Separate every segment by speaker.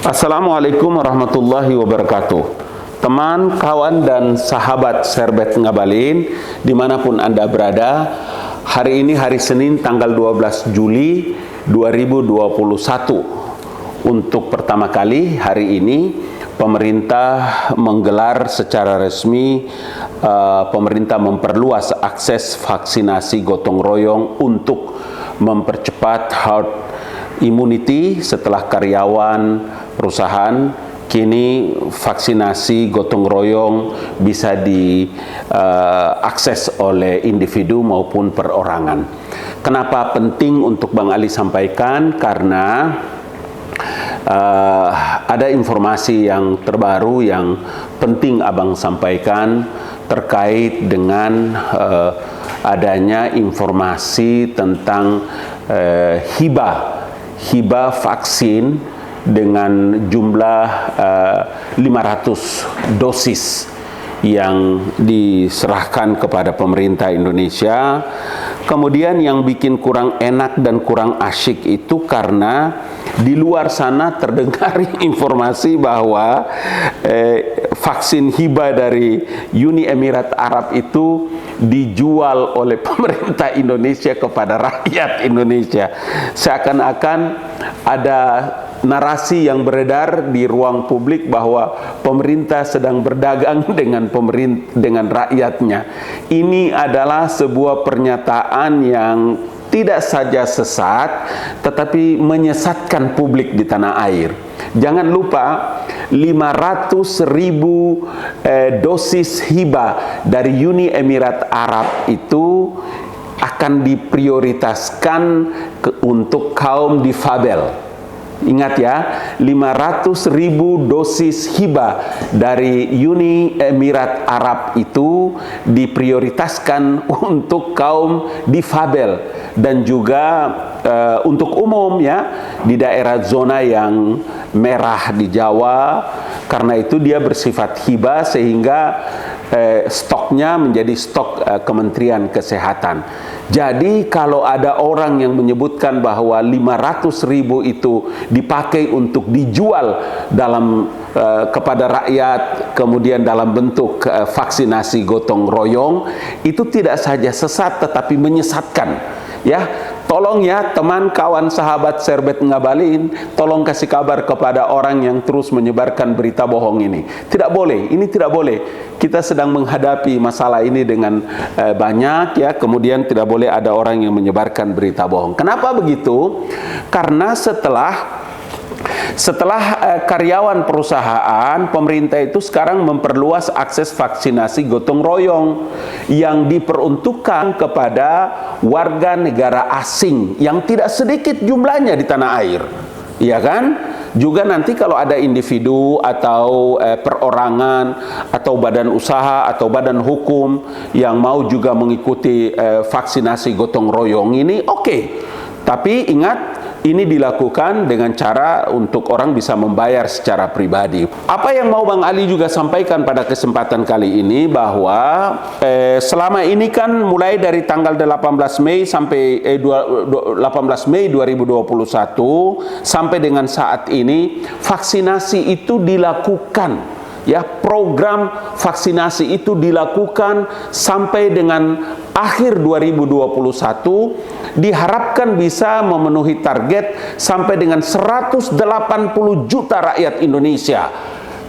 Speaker 1: Assalamualaikum warahmatullahi wabarakatuh. Teman, kawan, dan sahabat Serbet Ngabalin, dimanapun Anda berada, hari ini hari Senin tanggal 12 Juli 2021. Untuk pertama kali hari ini, pemerintah menggelar secara resmi, pemerintah memperluas akses vaksinasi gotong royong untuk mempercepat herd immunity setelah karyawan perusahaan kini vaksinasi gotong royong bisa diakses oleh individu maupun perorangan. Kenapa penting untuk Bang Ali sampaikan? Karena ada informasi yang terbaru yang penting Abang sampaikan terkait dengan adanya informasi tentang hibah vaksin dengan jumlah 500 dosis yang diserahkan kepada pemerintah Indonesia. Kemudian yang bikin kurang enak dan kurang asyik itu karena di luar sana terdengar informasi bahwa vaksin hibah dari Uni Emirat Arab itu dijual oleh pemerintah Indonesia kepada rakyat Indonesia. Seakan-akan ada narasi yang beredar di ruang publik bahwa pemerintah sedang berdagang dengan rakyatnya. Ini adalah sebuah pernyataan yang tidak saja sesat, tetapi menyesatkan publik di tanah air. Jangan lupa 500.000 dosis hibah dari Uni Emirat Arab itu akan diprioritaskan untuk kaum difabel. Ingat ya, 500.000 dosis hibah dari Uni Emirat Arab itu diprioritaskan untuk kaum difabel dan juga untuk umum ya di daerah zona yang merah di Jawa. Karena itu dia bersifat hibah sehingga stoknya menjadi stok Kementerian Kesehatan. Jadi kalau ada orang yang menyebutkan bahwa 500.000 itu dipakai untuk dijual kepada rakyat, kemudian dalam bentuk vaksinasi gotong royong, itu tidak saja sesat tetapi menyesatkan. Ya, tolong ya teman, kawan, sahabat Serbet Ngabalin, tolong kasih kabar kepada orang yang terus menyebarkan berita bohong ini. Tidak boleh, ini tidak boleh. Kita sedang menghadapi masalah ini dengan banyak ya, kemudian tidak boleh ada orang yang menyebarkan berita bohong. Kenapa begitu? Karena setelah karyawan perusahaan, pemerintah itu sekarang memperluas akses vaksinasi gotong royong yang diperuntukkan kepada warga negara asing yang tidak sedikit jumlahnya di tanah air. Iya kan? Juga nanti kalau ada individu atau perorangan atau badan usaha atau badan hukum yang mau juga mengikuti vaksinasi gotong royong ini, oke. Tapi ingat, ini dilakukan dengan cara untuk orang bisa membayar secara pribadi. Apa yang mau Bang Ali juga sampaikan pada kesempatan kali ini bahwa selama ini kan mulai dari tanggal 18 Mei sampai 18 Mei 2021 sampai dengan saat ini vaksinasi itu dilakukan. Ya, program vaksinasi itu dilakukan sampai dengan akhir 2021, diharapkan bisa memenuhi target sampai dengan 180 juta rakyat Indonesia.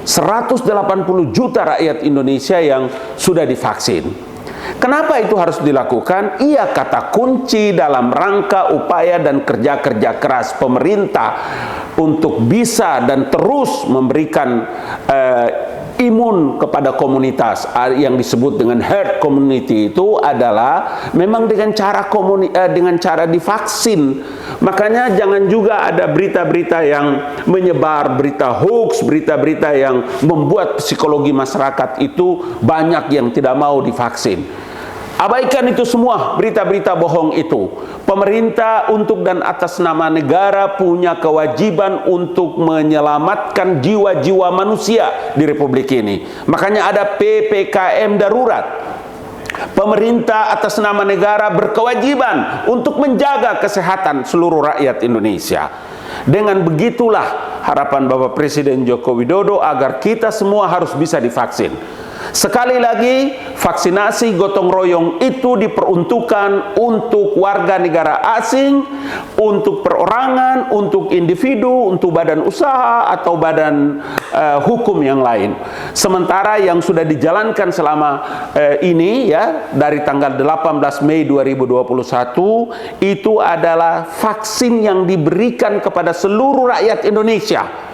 Speaker 1: 180 juta rakyat Indonesia yang sudah divaksin. Kenapa itu harus dilakukan? Ia kata kunci dalam rangka upaya dan kerja-kerja keras pemerintah untuk bisa dan terus memberikan imun kepada komunitas yang disebut dengan herd community. Itu adalah memang dengan cara divaksin. Makanya jangan juga ada berita-berita yang menyebar, berita hoax, berita-berita yang membuat psikologi masyarakat itu banyak yang tidak mau divaksin. Abaikan itu semua, berita-berita bohong itu. Pemerintah untuk dan atas nama negara punya kewajiban untuk menyelamatkan jiwa-jiwa manusia di Republik ini. Makanya ada PPKM darurat. Pemerintah atas nama negara berkewajiban untuk menjaga kesehatan seluruh rakyat Indonesia. Dengan begitulah harapan Bapak Presiden Joko Widodo agar kita semua harus bisa divaksin. Sekali lagi, vaksinasi gotong royong itu diperuntukkan untuk warga negara asing, untuk perorangan, untuk individu, untuk badan usaha atau badan hukum yang lain. Sementara yang sudah dijalankan selama ini ya, dari tanggal 18 Mei 2021 itu adalah vaksin yang diberikan kepada seluruh rakyat Indonesia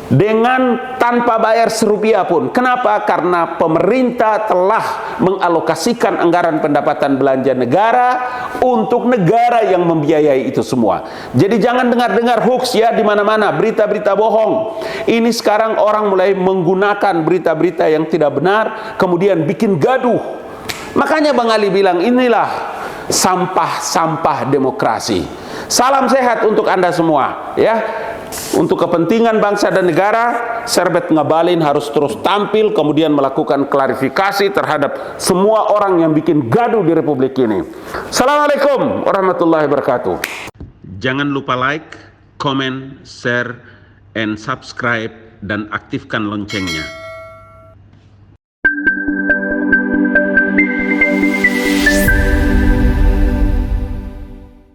Speaker 1: dengan tanpa bayar serupiah pun. Kenapa? Karena pemerintah telah mengalokasikan anggaran pendapatan belanja negara untuk negara yang membiayai itu semua. Jadi jangan dengar-dengar hoax ya di mana-mana, berita-berita bohong. Ini sekarang orang mulai menggunakan berita-berita yang tidak benar, kemudian bikin gaduh. Makanya Bang Ali bilang, inilah sampah-sampah demokrasi. Salam sehat untuk Anda semua ya. Untuk kepentingan bangsa dan negara, Serbet Ngabalin harus terus tampil, kemudian melakukan klarifikasi terhadap semua orang yang bikin gaduh di Republik ini. Assalamualaikum warahmatullahi wabarakatuh. Jangan lupa like, comment, share, and subscribe, dan aktifkan loncengnya.